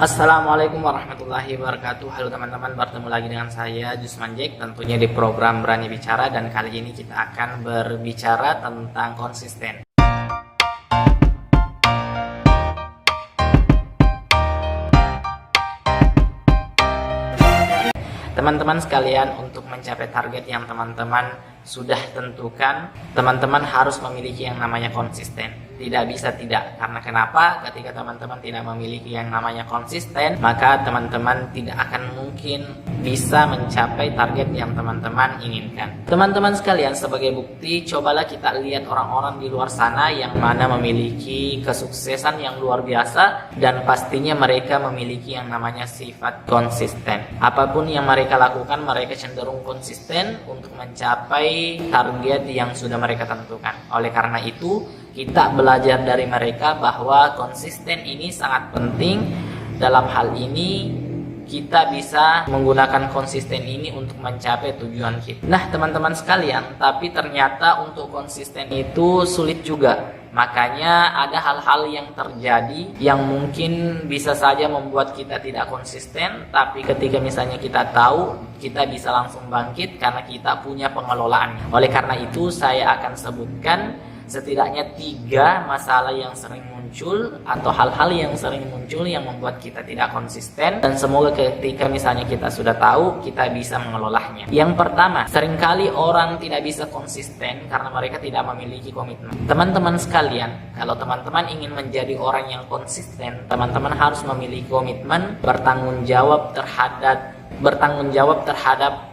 Assalamualaikum warahmatullahi wabarakatuh. Halo teman-teman, bertemu lagi dengan saya Jusman Jack, tentunya di program Berani Bicara, dan kali ini kita akan berbicara tentang konsisten. Teman-teman sekalian, untuk mencapai target yang teman-teman sudah tentukan, teman-teman harus memiliki yang namanya konsisten. Tidak bisa tidak. Karena kenapa? Ketika teman-teman tidak memiliki yang namanya konsisten, maka teman-teman tidak akan mungkin bisa mencapai target yang teman-teman inginkan. Teman-teman sekalian, sebagai bukti, cobalah kita lihat orang-orang di luar sana yang mana memiliki kesuksesan yang luar biasa, dan pastinya mereka memiliki yang namanya sifat konsisten. Apapun yang mereka lakukan, mereka cenderung konsisten untuk mencapai target yang sudah mereka tentukan. Oleh karena itu, kita belajar dari mereka bahwa konsisten ini sangat penting. Dalam hal ini kita bisa menggunakan konsisten ini untuk mencapai tujuan kita. Nah teman-teman sekalian, tapi ternyata untuk konsisten itu sulit juga. Makanya ada hal-hal yang terjadi yang mungkin bisa saja membuat kita tidak konsisten, tapi ketika misalnya kita tahu, kita bisa langsung bangkit karena kita punya pengelolaannya. Oleh karena itu saya akan sebutkan setidaknya 3 masalah yang sering muncul atau hal-hal yang sering muncul yang membuat kita tidak konsisten, dan semoga ketika misalnya kita sudah tahu, kita bisa mengelolanya. Yang pertama, seringkali orang tidak bisa konsisten karena mereka tidak memiliki komitmen. Teman-teman sekalian, kalau teman-teman ingin menjadi orang yang konsisten, teman-teman harus memiliki komitmen, bertanggung jawab terhadap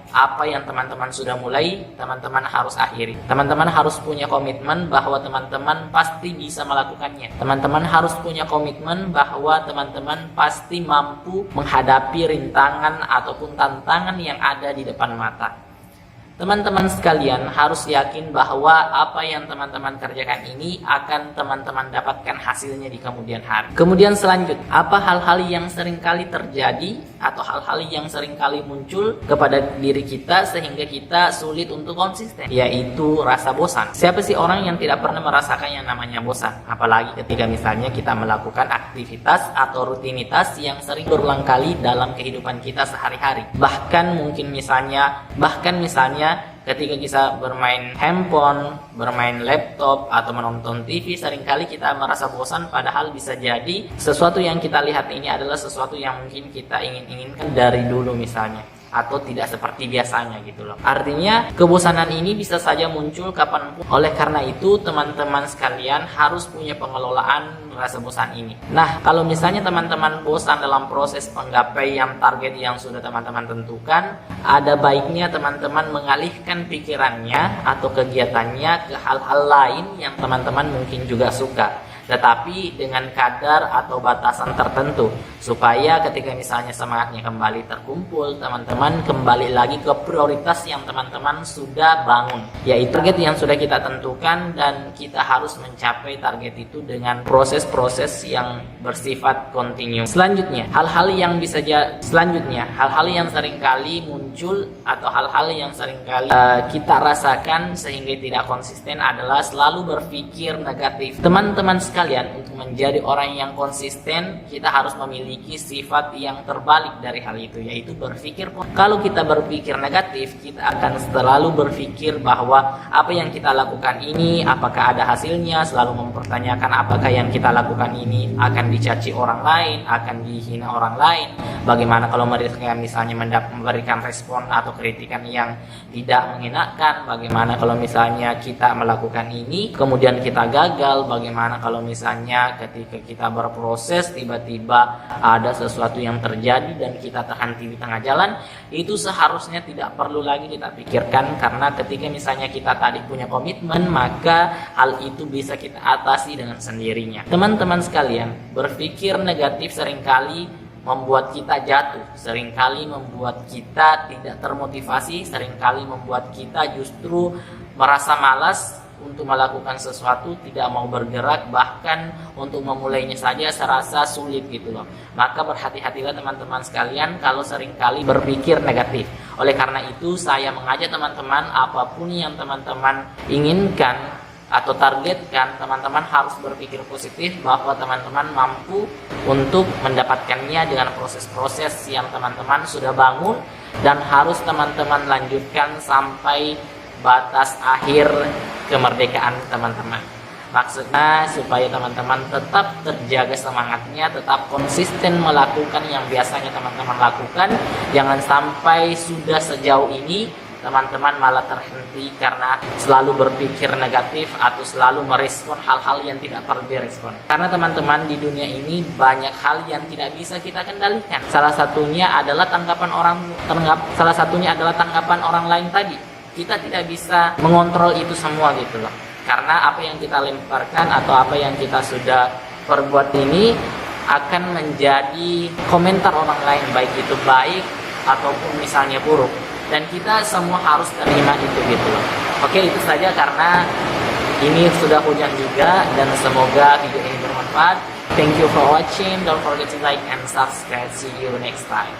apa yang teman-teman sudah mulai, teman-teman harus akhiri. Teman-teman harus punya komitmen bahwa teman-teman pasti bisa melakukannya. Teman-teman harus punya komitmen bahwa teman-teman pasti mampu menghadapi rintangan ataupun tantangan yang ada di depan mata. Teman-teman sekalian harus yakin bahwa apa yang teman-teman kerjakan ini akan teman-teman dapatkan hasilnya di kemudian hari. Kemudian selanjutnya, apa hal-hal yang seringkali terjadi atau hal-hal yang seringkali muncul kepada diri kita sehingga kita sulit untuk konsisten? Yaitu rasa bosan. Siapa sih orang yang tidak pernah merasakan yang namanya bosan? Apalagi ketika misalnya kita melakukan aktivitas atau rutinitas yang sering berulang kali dalam kehidupan kita sehari-hari. Bahkan misalnya ketika kita bermain handphone, bermain laptop, atau menonton TV, seringkali kita merasa bosan, padahal bisa jadi sesuatu yang kita lihat ini adalah sesuatu yang mungkin kita inginkan dari dulu misalnya, atau tidak seperti biasanya gitu loh. Artinya kebosanan ini bisa saja muncul kapanpun. Oleh karena itu teman-teman sekalian harus punya pengelolaan rasa bosan ini. Nah kalau misalnya teman-teman bosan dalam proses penggapaian target yang sudah teman-teman tentukan, ada baiknya teman-teman mengalihkan pikirannya atau kegiatannya ke hal-hal lain yang teman-teman mungkin juga suka, tetapi dengan kadar atau batasan tertentu, supaya ketika misalnya semangatnya kembali terkumpul, teman-teman kembali lagi ke prioritas yang teman-teman sudah bangun, yaitu target yang sudah kita tentukan, dan kita harus mencapai target itu dengan proses-proses yang bersifat kontinu. Selanjutnya, hal-hal yang seringkali muncul atau hal-hal yang seringkali kita rasakan sehingga tidak konsisten adalah selalu berpikir negatif. Teman-teman sekalian, untuk menjadi orang yang konsisten, kita harus memiliki sifat yang terbalik dari hal itu, yaitu berpikir. Kalau kita berpikir negatif, kita akan selalu berpikir bahwa apa yang kita lakukan ini apakah ada hasilnya, selalu mempertanyakan apakah yang kita lakukan ini akan dicaci orang lain, akan dihina orang lain, bagaimana kalau mereka misalnya memberikan respon atau kritikan yang tidak mengenakan, bagaimana kalau misalnya kita melakukan ini kemudian kita gagal, bagaimana kalau misalnya ketika kita berproses tiba-tiba ada sesuatu yang terjadi dan kita terhenti di tengah jalan. Itu seharusnya tidak perlu lagi kita pikirkan, karena ketika misalnya kita tadi punya komitmen, maka hal itu bisa kita atasi dengan sendirinya. Teman-teman sekalian, berpikir negatif seringkali membuat kita jatuh, seringkali membuat kita tidak termotivasi, seringkali membuat kita justru merasa malas untuk melakukan sesuatu, tidak mau bergerak, bahkan untuk memulainya saja serasa sulit gitu loh. Maka berhati-hatilah teman-teman sekalian kalau seringkali berpikir negatif. Oleh karena itu saya mengajak teman-teman, apapun yang teman-teman inginkan, atau targetkan, teman-teman harus berpikir positif bahwa teman-teman mampu untuk mendapatkannya dengan proses-proses yang teman-teman sudah bangun, dan harus teman-teman lanjutkan sampai batas akhir kemerdekaan teman-teman. Maksudnya supaya teman-teman tetap terjaga semangatnya, tetap konsisten melakukan yang biasanya teman-teman lakukan. Jangan sampai sudah sejauh ini teman-teman malah terhenti karena selalu berpikir negatif atau selalu merespon hal-hal yang tidak perlu direspon. Karena teman-teman, di dunia ini banyak hal yang tidak bisa kita kendalikan. Salah satunya adalah tanggapan orang lain tadi. Kita tidak bisa mengontrol itu semua gitu loh. Karena apa yang kita lemparkan atau apa yang kita sudah perbuat ini akan menjadi komentar orang lain, baik itu baik ataupun misalnya buruk. Dan kita semua harus terima itu gitu loh. Oke, itu saja karena ini sudah hujan juga, dan semoga video ini bermanfaat. Thank you for watching. Don't forget to like and subscribe. See you next time.